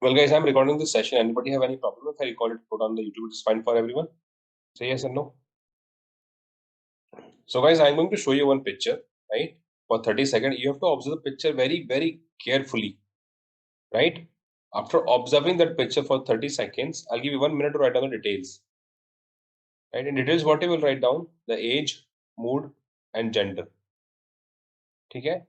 Well, guys, I'm recording this session. Anybody have any problem if I record it, put on the YouTube? It's fine for everyone. Say yes or no. So, guys, I'm going to show you one picture, right? For 30 seconds, you have to observe the picture very, very carefully, right? After observing that picture for 30 seconds, I'll give you 1 minute to write down the details. Right? In details, what you will write down? The age, mood, and gender. Okay?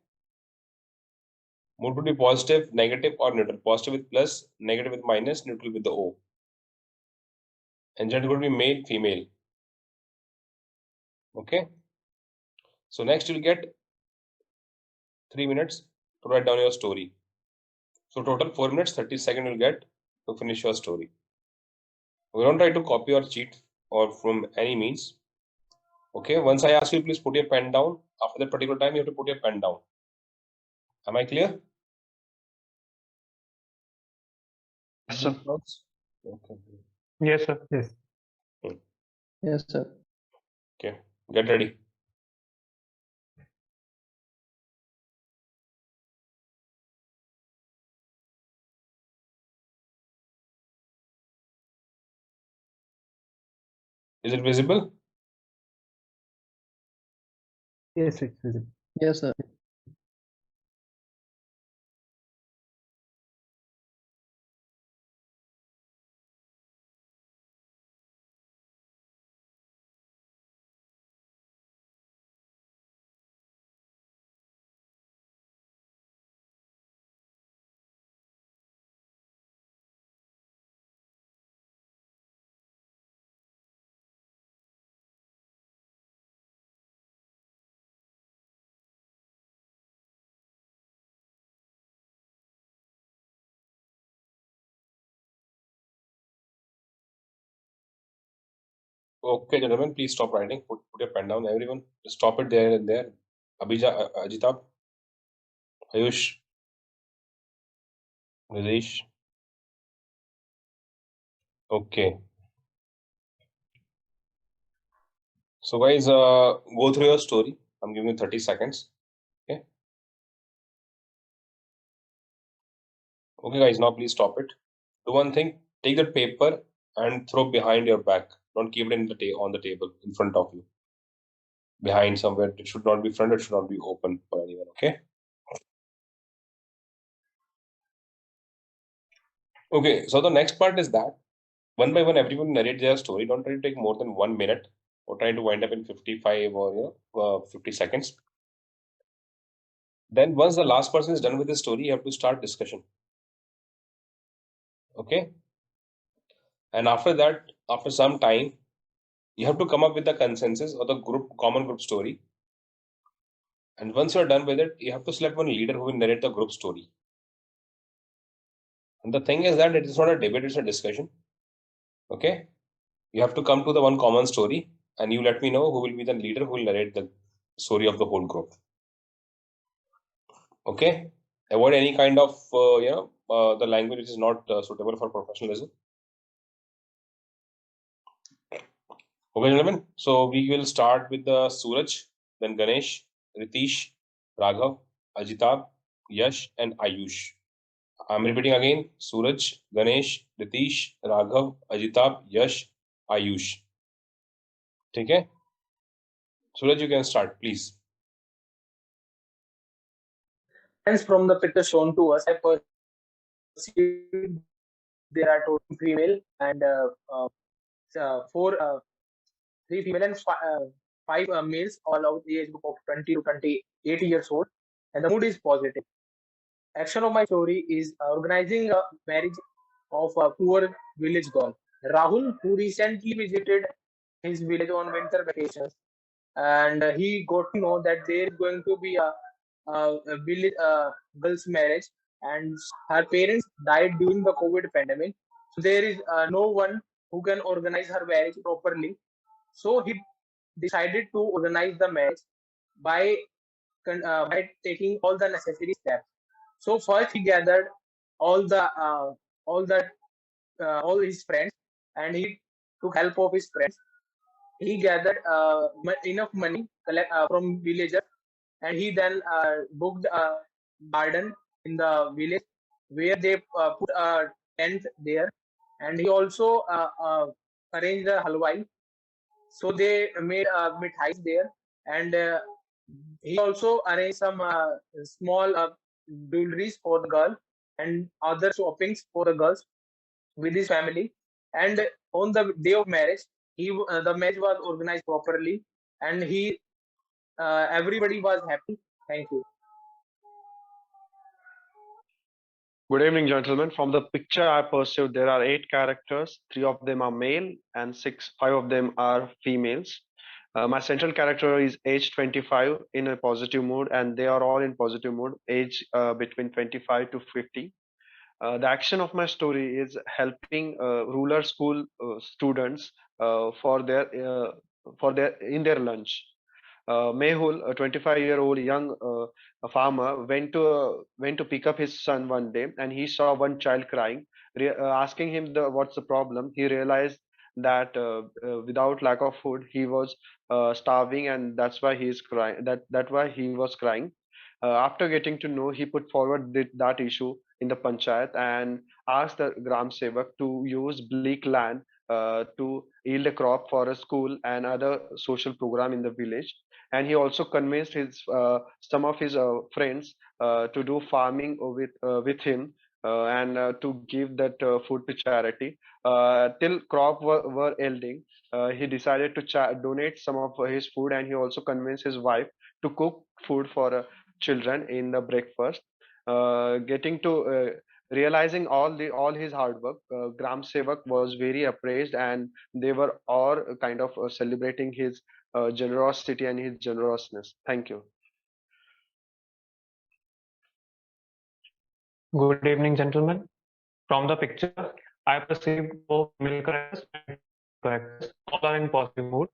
Mood would be positive, negative, or neutral. Positive with plus, negative with minus, neutral with the O. And gender would be male, female. Okay? So next you'll get 3 minutes to write down your story. So total 4 minutes, 30 seconds you'll get to finish your story. We don't try to copy or cheat or from any means. Okay, once I ask you, please put your pen down. After that particular time, you have to put your pen down. Am I clear? Yes, sir. Okay. Yes, sir. Yes. Yes, sir. Okay, get ready. Is it visible? Yes, it's visible. Yes, sir. Okay, gentlemen, please stop writing. Put your pen down, everyone. Just stop it there and there. Ajitab, Ayush, Rajesh. Okay. So guys, go through your story. I'm giving you 30 seconds. Okay. Okay, guys, now please stop it. Do one thing. Take that paper and throw behind your back. Don't keep it in the on the table in front of you. Behind somewhere. It should not be front. It should not be open for anyone. Okay. Okay. So the next part is that one by one, everyone narrate their story. Don't try to take more than 1 minute or try to wind up in 55 or 50 seconds. Then once the last person is done with the story, you have to start discussion. Okay. And after that, after some time, you have to come up with the consensus or the common group story. And once you're done with it, you have to select one leader who will narrate the group story. And the thing is that it is not a debate, it's a discussion. Okay. You have to come to the one common story and you let me know who will be the leader who will narrate the story of the whole group. Okay. Avoid any kind of, the language which is not suitable for professionalism. Okay, gentlemen. So we will start with the Suraj, then Ganesh, Ritish, Raghav, Ajitab, Yash, and Ayush. I'm repeating again: Suraj, Ganesh, Ritish, Raghav, Ajitab, Yash, Ayush. Okay. Suraj, you can start, please. Hence, from the picture shown to us, I perceive there are total female and three female and five males, all of the age group of 20 to 28 years old, and the mood is positive. Action of my story is organizing a marriage of a poor village girl, Rahul, who recently visited his village on winter vacations, and he got to know that there is going to be a village girl's marriage, and her parents died during the COVID pandemic. So there is no one who can organize her marriage properly. So he decided to organize the marriage by taking all the necessary steps. So first he gathered all the all his friends, and he took help of his friends. He gathered enough money from villagers, and he then booked a garden in the village where they put a tent there, and he also arranged a halwai. So they made mithais there, and he also arranged some small jewelries for the girl and other shoppings for the girls with his family. And on the day of marriage, the marriage was organized properly, and everybody was happy. Thank you. Good evening, gentlemen. From the picture I perceived, there are 8 characters. 3 of them are male and 5 of them are females. My central character is age 25 in a positive mood, and they are all in positive mood, age between 25 to 50. The action of my story is helping rural school students for their in their lunch. Mehul, a 25-year-old young farmer, went to pick up his son one day, and he saw one child crying. Asking him what's the problem, he realized that without lack of food, he was starving, and that's why he is crying. That's why he was crying. After getting to know, he put forward that issue in the panchayat and asked the Gram Sevak to use bleak land to yield a crop for a school and other social program in the village. And he also convinced some of his friends to do farming with him and to give that food to charity. Till crop were yielding, he decided to donate some of his food, and he also convinced his wife to cook food for children in the breakfast. Getting to realizing all his hard work, Gram Sevak was very appraised, and they were all kind of celebrating his generosity and his generousness. Thank you. Good evening, gentlemen. From the picture, I perceived both male characters and characters. All are in positive mood.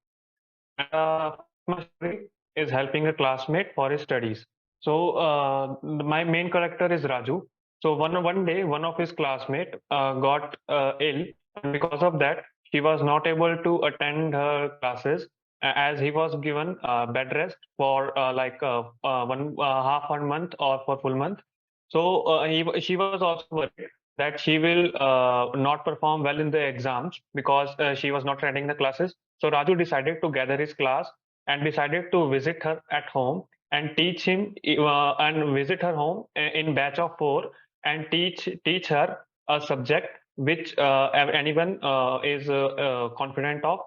And my story is helping a classmate for his studies. So my main character is Raju. So one day, one of his classmates got ill, and because of that, she was not able to attend her classes as he was given bed rest for half 1 month or for full month. So she was also worried that she will not perform well in the exams because she was not attending the classes. So Raju decided to gather his class and decided to visit her at home and teach him and visit her home in batch of 4 and teach her a subject which anyone is confident of.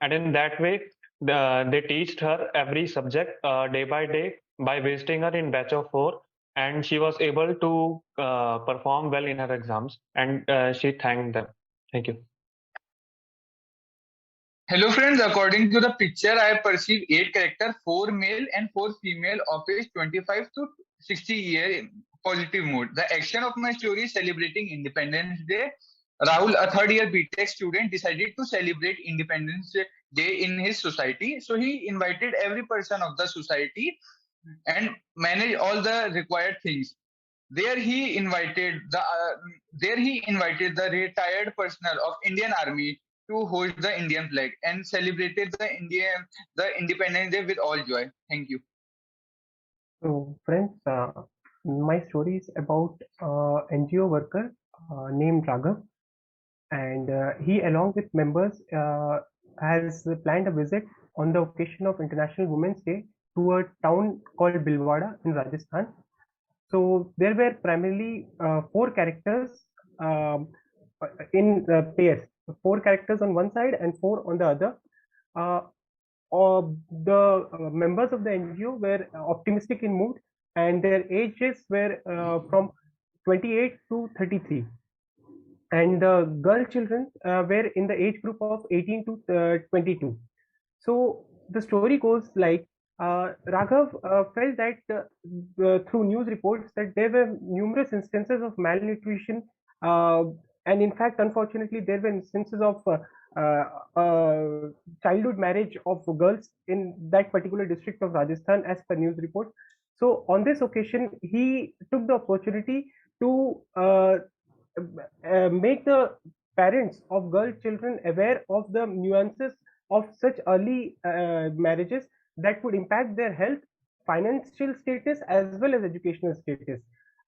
And in that way, they teached her every subject day by day by visiting her in batch of 4, and she was able to perform well in her exams, and she thanked them. Thank you. Hello friends, according to the picture, I perceive 8 characters, 4 male and 4 female of age 25 to 60 year positive mood. The action of my story is celebrating Independence Day. Rahul, a third-year BTech student, decided to celebrate Independence Day in his society. So he invited every person of the society and managed all the required things. There he invited the retired personnel of Indian Army to hoist the Indian flag and celebrated the Independence Day with all joy. Thank you. So, friends, my story is about NGO worker named Raghav, and he, along with members, has planned a visit on the occasion of International Women's Day to a town called Bhilwara in Rajasthan. So there were primarily 4 characters in pairs, 4 characters on one side and 4 on the other. The members of the NGO were optimistic in mood, and their ages were from 28 to 33. And the girl children were in the age group of 18 to 22. So the story goes like Raghav felt that through news reports that there were numerous instances of malnutrition, and in fact, unfortunately, there were instances of childhood marriage of girls in that particular district of Rajasthan, as per news reports. So on this occasion, he took the opportunity to make the parents of girl children aware of the nuances of such early marriages that would impact their health, financial status, as well as educational status.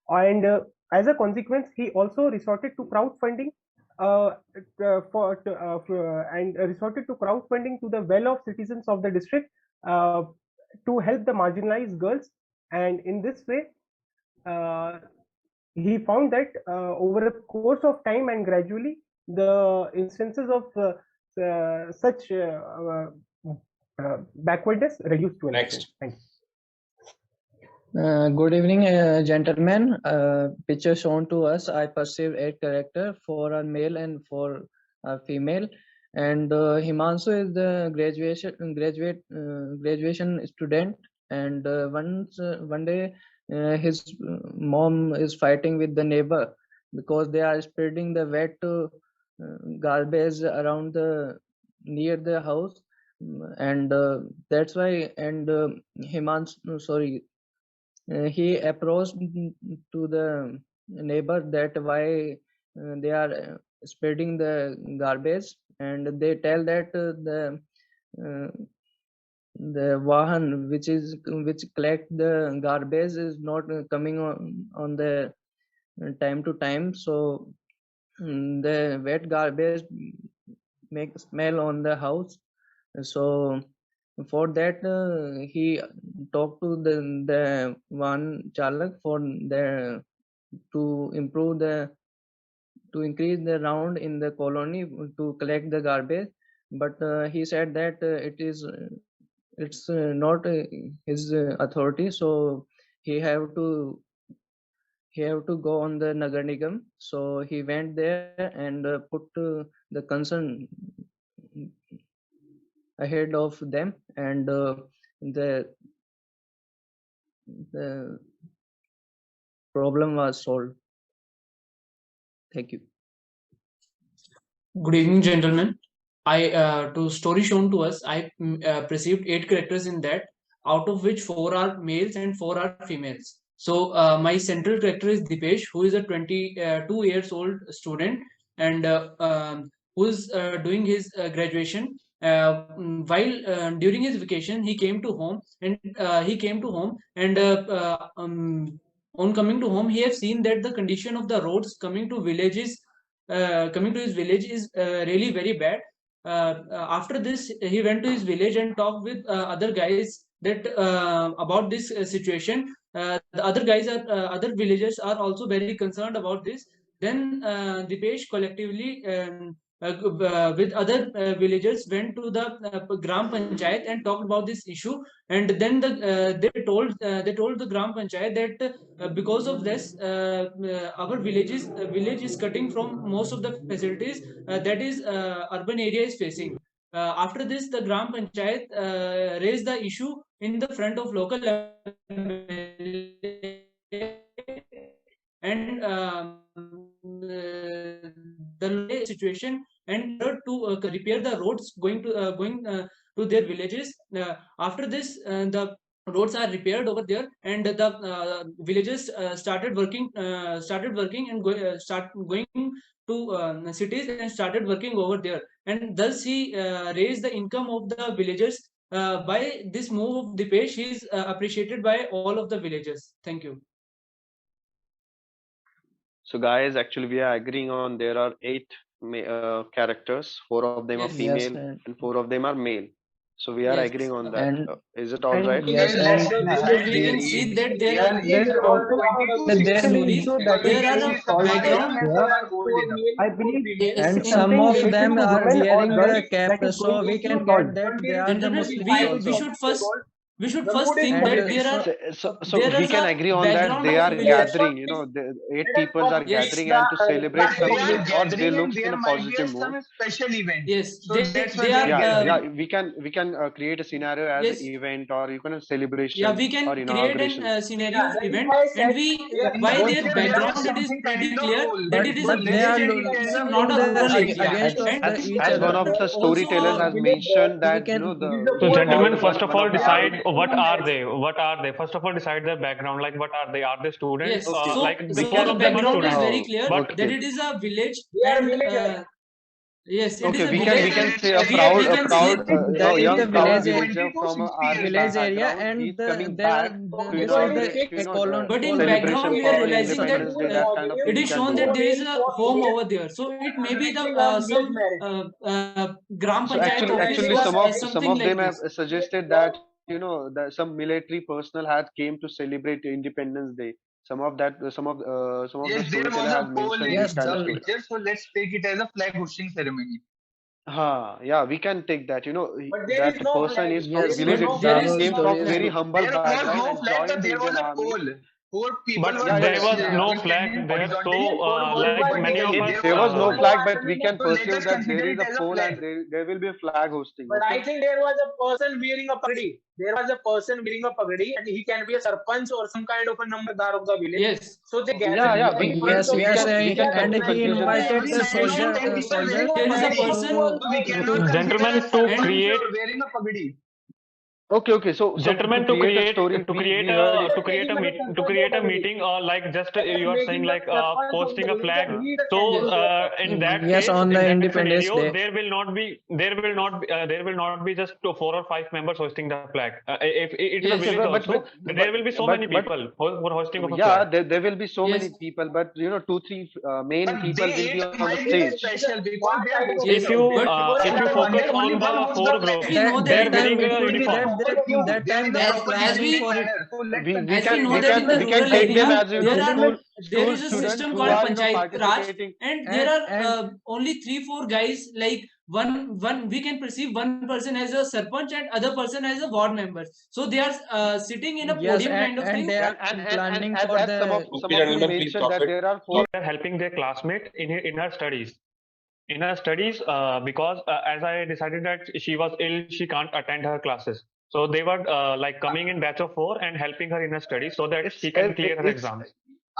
And as a consequence, he also resorted to crowdfunding and resorted to crowdfunding to the well-off citizens of the district to help the marginalized girls. And in this way, he found that over a course of time and gradually, the instances of such backwardness reduced to an extent. Thank you. Good evening, gentlemen. Picture shown to us, I perceive 8 characters, 4 are male and 4 are female. And Himanshu is the graduation student. And one day, his mom is fighting with the neighbor because they are spreading the wet garbage around near the house, and that's why. And he approached to the neighbor that why they are spreading the garbage, and they tell that the vahan which collect the garbage is not coming on the time to time, so the wet garbage make smell on the house. So for that he talked to the one chalak for the to increase the round in the colony to collect the garbage, but he said that it's not his authority, so he have to go on the Nagar Nigam. So he went there and put the concern ahead of them, and the problem was solved. Thank you. Good evening, gentlemen. To story shown to us, I perceived 8 characters in that, out of which 4 are males and 4 are females. So my central character is Dipesh, who is a 22 years old student, and who is doing his graduation. While during his vacation, he came to home, and on coming to home, he has seen that the condition of the roads coming to his village is really very bad. After this, he went to his village and talked with other guys that about this situation. The other villagers are also very concerned about this. Then Dipesh collectively with other villagers went to the Gram Panchayat and talked about this issue. And then they told the Gram Panchayat that because of this, our village is cutting from most of the facilities that is urban area is facing. After this, the Gram Panchayat raised the issue in the front of local and the situation and to repair the roads going to their villages. After this, the roads are repaired over there, and the villagers started working and start going to cities and started working over there, and thus he raised the income of the villagers. By this move of Dipesh, he is appreciated by all of the villagers. Thank you. So guys, actually we are agreeing on there are 8 characters. 4 of them are Yes. female Yes, and 4 of them are male. So we are Yes. agreeing on that. and Is it all And right? yes, And we can see that there are There's also there stories. issue that There is are a background. I believe Yes, and in some of related them to are women or wearing girls the cap, that is so going we to can be get solved. that they are the gentlemen, Muslims also. we should first think And that there are So there we is can a agree on that background they of are village. gathering, the 8 people are Yes. gathering and to celebrate They are something or they gathering and looks in there a might be positive mood. some special event. Yes, So they that's why they they are are Yeah, gathering. we can create a scenario as yes. an event or you can a Yeah, celebration we can or create an inauguration. scenario of event, and we In by the their picture, there is background it is something pretty kind of clear role. that but it is So a they let's are village and take it it is as a not looking a the rural area. against of And the each As one other. of the also storytellers has mentioned We that can So, gentlemen, one first of one all, of the decide what are they? What are they? First of all, decide their background. Like, what are they? Are they students? yes, Okay. so Like, so four the of them are background is students. very Oh, clear But that okay. it is a village, and Yes, it Okay, is a we village. can say a We proud, can say That is young the proud village villager from a 20 to 60 army years. village area, background. He's and coming there are back So to this is before he the sticks, but in celebration background we are for realizing that Independence Day. That kind of it thing we is can shown do. that there is going a for home village, over there. So it may be the organizing a village some marriage. gram So panchayat And office there actually, or was a some something of like them have this. suggested that that some military personnel had came to celebrate Independence Day. Some of the Yes, there storyteller was a had pole mentioned in this yes. kind of the story. picture, so let's take it as a flag hosting ceremony. Yeah, we can take that. but there is That no person flag. is from There the Yes, is village But no there itself. flag He is in Rahul's came the story from is very picture. humble There was background no and flag, but joined there was Indian a Army. pole. Four people But were Yeah, there yeah. was no standing flag there. So, horizontally and four were like But many of vertically. us, There There was was a no pole. flag, but we can So let perceive us that there consider is it a as a pole and flag. there will be a flag hosting. But I Okay. think there was a person wearing a pagdi. There was a person wearing a pagdi, and he can be a sarpanch or some kind of a numberdar of the village. yes. So they Yeah, gathered yeah. there in front yes, of yes, him. We They can are and he conclusion organizing that. a invited Every the village side marriage. of soldier 10 people soldier wearing a There is a pagadi. person Everyone So we knows cannot that. consider gentlemen a to sarpanch create wearing a pagadi. Okay. So to gentlemen create a story, to create we heard it. a After taking away to sarpanch create of a the village, meeting, or like just you after are saying making the like sarpanch of the posting a village, flag. he is a So candidate. in that yes, case, on in the that Independence scenario, Day. there will not be just 4 or 5 members hosting the flag. If it is a Yes. village But also, there will be so many but people for hosting of a yeah, flag. there will be so Yes. many people, but 2, 3 main But people will they be it on the might be There a stage. is a special because one they are type of hosting If Yes. a you village. village. But Because if there you are focus there only on one the hosts the four flag. groups, we know that they're That in the time wearing it a could be uniform. that They are in the as proper as uniform we manner. So let's We as consider we can know it we that as in a the can we flag. can rural take them area as there are there school is a students system who called are Panchayat Raj, participating. and there are and only 3-4 guys, like one we can perceive one person as a sarpanch and other person as a ward member. So they are sitting in a yes, podium kind of and thing. they are And planning for as the some Okay, of you gentlemen, please mentioned stop that it. there are They four. are helping their classmate in her studies. In her studies, because as I decided that she was ill, she can't attend her classes. So they were like coming in batch of 4 and helping her in her studies so that It's she can clear her it's exams.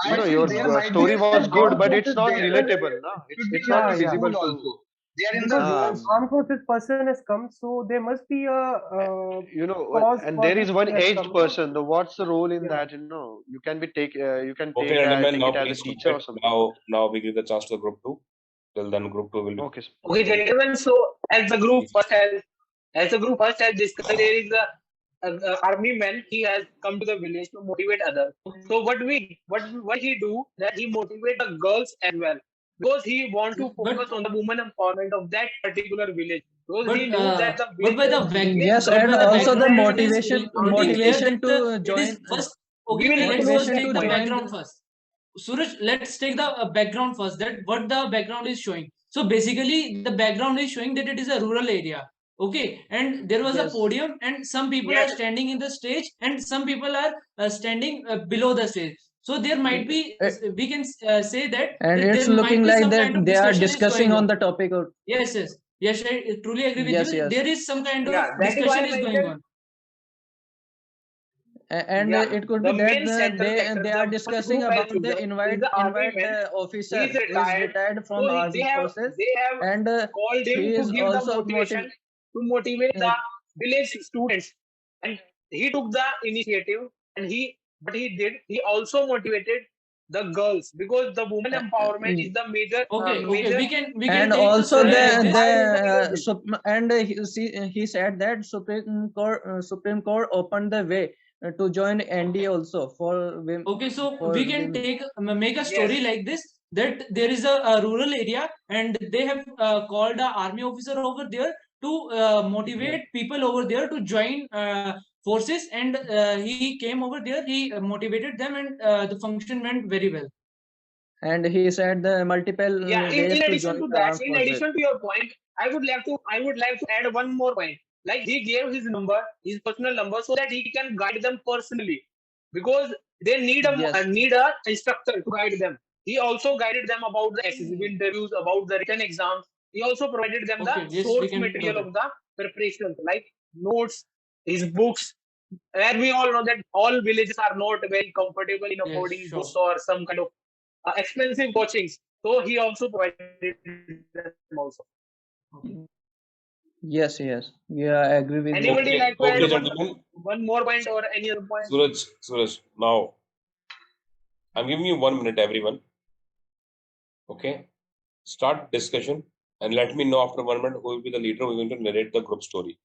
I But feel your there might be story a was some good, armed but it's forces not there. relatable. No, Should be it's near not the Yeah. feasible school to. also. They are in the Because roads. armed forces person has come, so there must be a cause And for there which is one he has aged come. No? person. What's the role in Yeah. that? You can Okay, take gentlemen, now it as a please stop teacher or it. something. Now we give the chance to group two. Till then, group two will be. Okay. okay, gentlemen. So as the group first has discussed, there is a army man. He has come to the village to motivate others. So what he do that he motivate the girls as well, because he want to But focus on the woman empowerment of that particular village, because he knew that the but by the village yes, but and by the also the background it is pretty clear motivation that to it is join first. we Okay, will let's close first motivation that take to the point. join background first. Suraj, let's take the background first. That what the background is showing. So basically, the background is showing that it is a rural area. Okay, and there was a yes, podium, and some people are Yes, standing in the stage, and some people are standing below the stage. So there might be, Uh, we can say that and there it's might looking be like some that kind of they are discussion is discussing going on on. the topic of Yes, yes, yes. I truly agree with yes, you. yes, There is some kind of yeah. That is why discussion I is going mentioned. on. and Yeah, it could be the that main central character, they the are first discussing group has about the chosen is the army invite man. the He is officer who is retired, retired from so armed forces, they have and called him he to is give the also motivation to motivate uh, the village students, and he took the initiative, and he also motivated the girls, because the woman empowerment is the major Okay. major We can and take the also story like this. why is the village. and he said that Supreme Court opened the way to join ND also for women Okay, so for we can women. make a Yes, story like this, that there is a rural area, and they have called a army officer over there to motivate people over there to join forces, and he came over there, he motivated them, and the function went very well. And he said the multiple yeah. ways In to addition join to the that, armed in forces. addition to your point, I would like to add one more point. Like, he gave his number, his personal number, so that he can guide them personally, because they Yes, need a instructor to guide them. He also guided them about the SSB interviews, about the written exams. He also provided them the Okay, yes, we source can do material that. of the preparation, like notes, his books. Where we all know that all villages are not very comfortable in Yes, affording sure. books or some kind of expensive coachings. So he also provided them also. yes, yeah, I agree with you. Anybody like to Okay, add gentlemen. one more point or any other point? Suraj, now I'm giving you 1 minute, everyone. Okay, start discussion and let me know after 1 minute who will be the leader who is going to narrate the group story.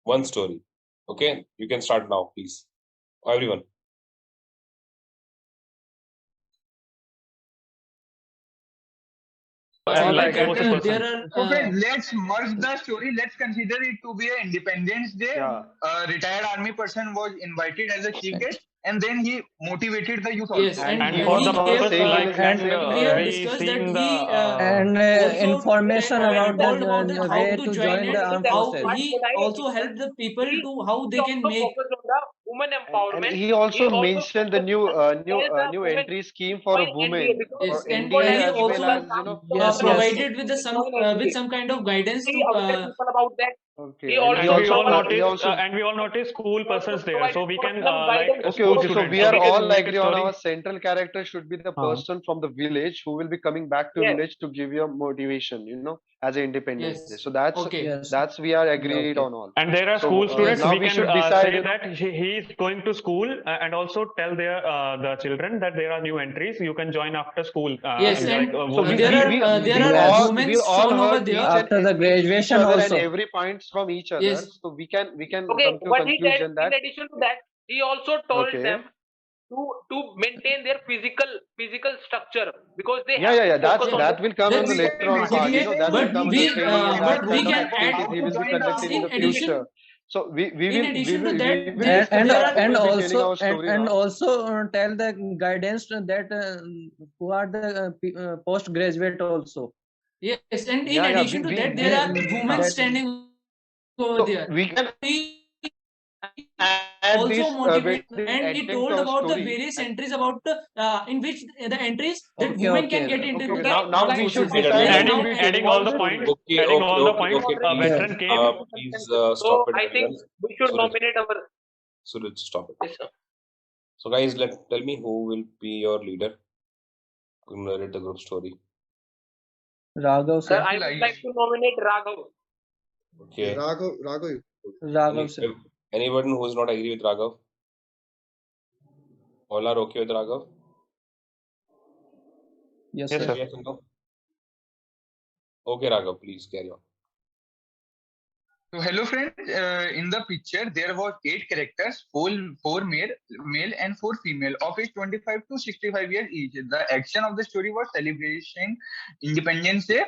One story. Okay, you can start now, please. Everyone. And like that, most person. there are So friends, let's merge the story. Let's consider it to be an Independence Day. Yeah. A retired army person was invited as a chief guest, and then he motivated the youth yes, also. and And And he for he the also gave purpose, saying in like, his and we have we discussed seeing that he the and also information about told about that the how way to to join join the and armed how forces. he also helped the people He, to how he they can also make. focused on the women and empowerment. he also mentioned the focused new on as new women entry scheme for join NDA women because Yes, for and for NDA he as well also as Yes, yes. provided with the some join with NDA. some kind of guidance He to updated people about that. okay, He and he also also provided school persons there, so provided we can personal like guidance. okay, school okay. So students, we so are we can all make a agree on story. our central character should be the person from the village who will be coming back to Yes. village to give you a motivation, as an Independence Day. yes. So that's Okay. Yes. we are agreed Okay. on all. And there are So school students. now We we can should decide, say that he is going to school and also tell their the children that there are new entries. You can join after school. Yes, okay. and So women there entries. are Yes. women we all shown over heard there. After the each graduation other and also. every points from each other. Yes, So we can Okay. come to a What he did conclusion in that addition to that, he also told okay. them to maintain their physical structure because they Yeah, have yeah, to yeah. focus That's on that their will come So in the we that's can later on part. basically say That will but come he in the gave training and but that we kind of can add activities how he to will be join the conducting army. in in the addition future. So in addition to that we will there and there are we and will be telling also our story and now. also tell the guidance that who are the postgraduate also. yes, and in Yeah, yeah. addition to that there are women That standing over So there. we can He add also this motivated this and he adding to told our about the story. various And entries about in which the entries that okay, women can okay. get into okay, the now armed we should forces. decide As of who now, will be telling Adding our all the story. points. Okay, Adding okay, all the okay, points. okay. A Please, veteran came. please so stop it, I think everyone. we should Suraj, nominate our Suraj, stop it. yes, sir. So, guys, tell me who will be your leader to narrate the group story. Raghav Sir, sir. I would like to nominate Raghav. Okay. Raghav sir. Anyone who is not agree with Raghav? All are okay with Raghav? Yes, Yes, sir. sir. Yes or no? Okay, Raghav, please carry on. So hello friends, in the picture there was 8 characters, four male and 4 female, of age 25 to 65 years each. The action of the story was celebrating Independence Day.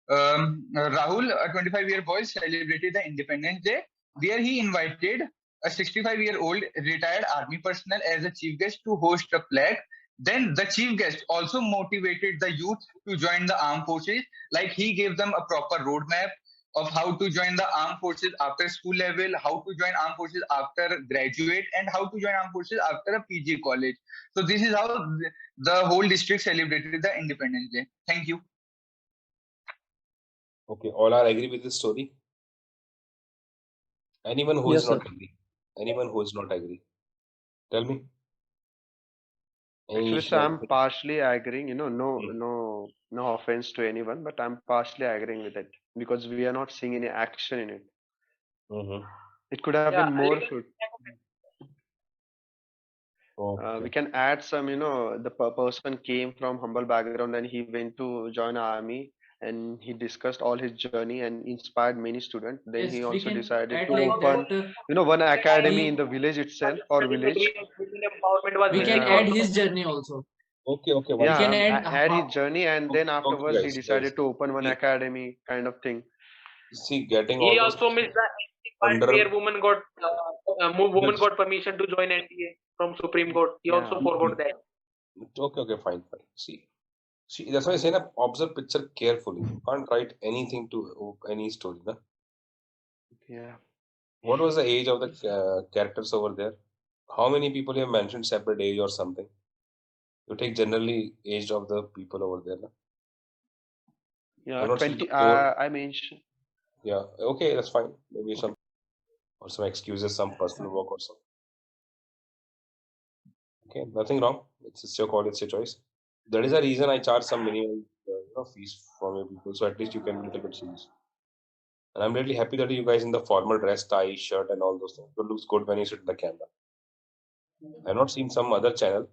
Rahul, a 25-year boy, celebrated the Independence Day. There he invited a 65-year-old retired army personnel as a chief guest to host a flag. Then the chief guest also motivated the youth to join the armed forces. Like he gave them a proper roadmap of how to join the armed forces after school level, how to join armed forces after graduate, and how to join armed forces after a PG college. So this is how the whole district celebrated the Independence Day. Thank you. Okay, all are agree with this story? Anyone who is Yes, not sir. agree? Anyone who is not agree? Tell me. Any Actually, issue so or I'm anything? partially agreeing. Hmm. No offense to anyone, but I'm partially agreeing with it because we are not seeing any action in it. Mm-hmm. It could have Yeah, been a more. little Okay. We can add some, the person came from humble background and he went to join army and he discussed all his journey and inspired many students. Then he yes, we also can decided add to like open, that. one academy in He the village itself or studying the village. dream of women empowerment was we his can dream Yeah, add also. his journey also. Okay, okay, We one can yeah, second. add add his journey and then Okay, afterwards he guys. decided to open one See, academy kind of thing. see, getting He all those also missed the ending part under. where woman Suraj, got permission to join NDA from Supreme Court. He also Yeah, forgot that. okay, okay, fine, fine. See, that's why I say na, observe picture carefully. You can't write anything to any story. Na? yeah. What was the age of the characters over there? How many people you have mentioned separate age or something? You take generally age of the people over there. Na? Yeah, I've not seen the 20, core. I mentioned. Yeah, okay, that's fine. Maybe some or some excuses, some personal work or something. Okay, nothing wrong. It's your call, it's your choice. That is the reason I charge some minimum fees from you people, so at least you can be a little bit serious. And I'm really happy that you guys in the formal dress, tie, shirt, and all those things. It looks good when you sit in the camera. I've not seen some other channel